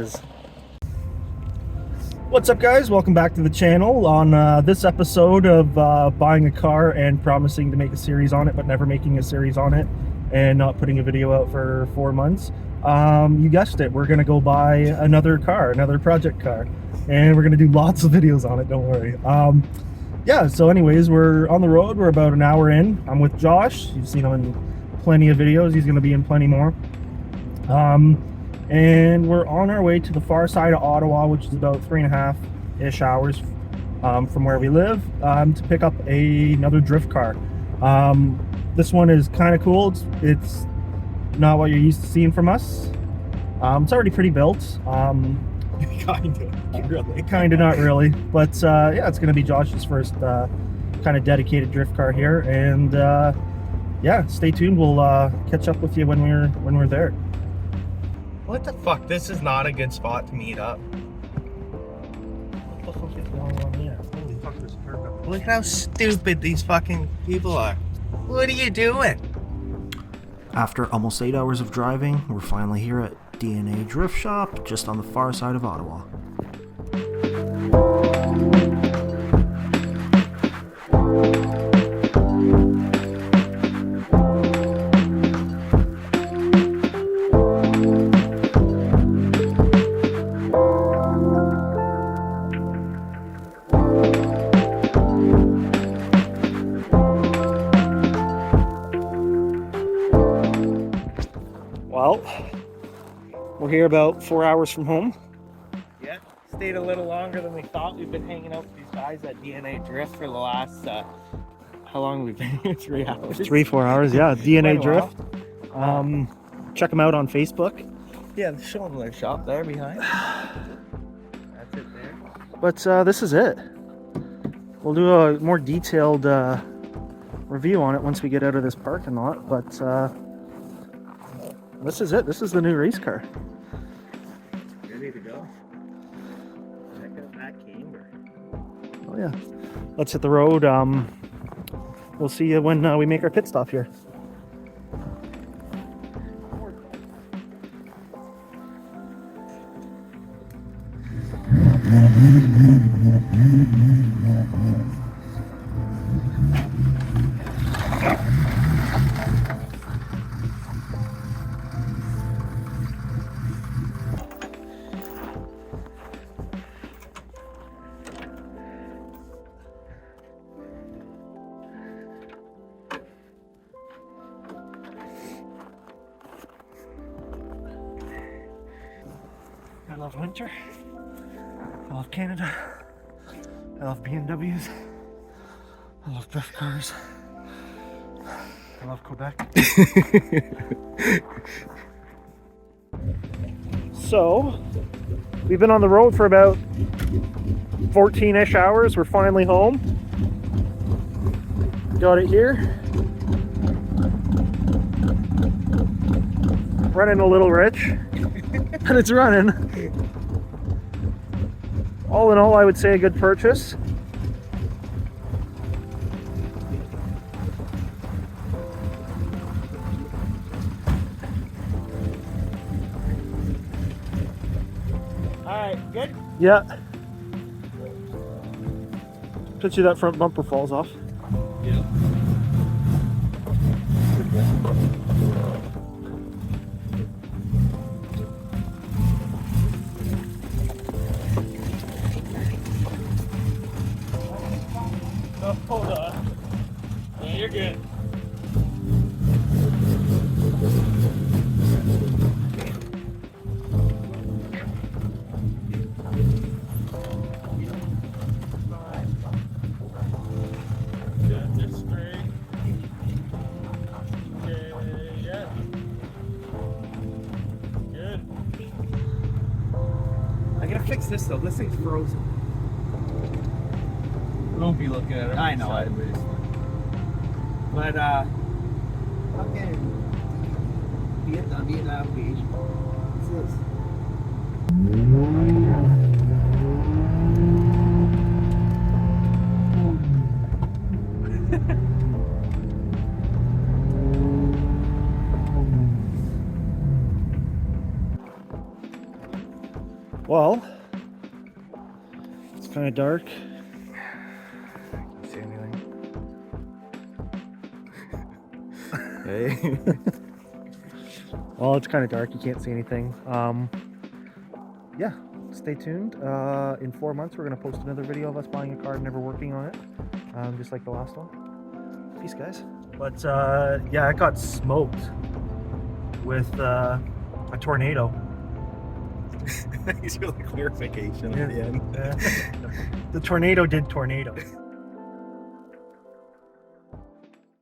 is. What's up, guys? Welcome back to the channel. On this episode of buying a car and promising to make a series on it but never making a series on it and not putting a video out for 4 months, you guessed it, we're gonna go buy another car, another project car, and we're gonna do lots of videos on it, don't worry. Yeah, so anyways, we're on the road. We're about an hour in. I'm with Josh. You've seen him in plenty of videos. He's gonna be in plenty more. And we're on our way to the far side of Ottawa, which is about 3.5-ish hours from where we live, to pick up another drift car. This one is kind of cool. It's not what you're used to seeing from us. It's already pretty built. Kind of, not really. But yeah, it's going to be Josh's first kind of dedicated drift car here. And yeah, stay tuned. We'll catch up with you when we're there. What the fuck? This is not a good spot to meet up. What the fuck is going on here? Holy fuck, there's a curb up. Look at how stupid these fucking people are. What are you doing? After almost 8 hours of driving, we're finally here at E90 Drift Shop, just on the far side of Ottawa. Well, we're here about 4 hours from home. Yeah, stayed a little longer than we thought. We've been hanging out with these guys at DNA Drift for the last, how long have we been here? 3 hours? 3-4 hours, yeah. DNA Quite a Drift. while. Check them out on Facebook. Yeah, show them their shop there behind. That's it there. But this is it. We'll do a more detailed review on it once we get out of this parking lot. But this is it. This is the new race car. Ready to go. Check out that camber. Oh yeah. Let's hit the road. We'll see you when we make our pit stop here. I love winter. I love Canada. I love BMWs. I love drift cars. I love Quebec. So, we've been on the road for about 14-ish hours. We're finally home. Got it here. Running a little rich. But it's running. All in all, I would say a good purchase. Alright, good? Yeah. Bet you that front bumper falls off. Yeah. Oh, hold on. Yeah, you're good. Good, just straight. Okay, yeah. Good. I gotta fix this though. This thing's frozen. Don't be looking at it. I know sideways. But fucking Vietnam Beach. What's this? Well, it's kind of dark. See anything? Hey. Well, it's kind of dark. You can't see anything. Yeah, stay tuned. In 4 months, we're going to post another video of us buying a car and never working on it, just like the last one. Peace, guys. But yeah, I got smoked with a tornado. Thanks for the clarification at the end. The tornado did tornado.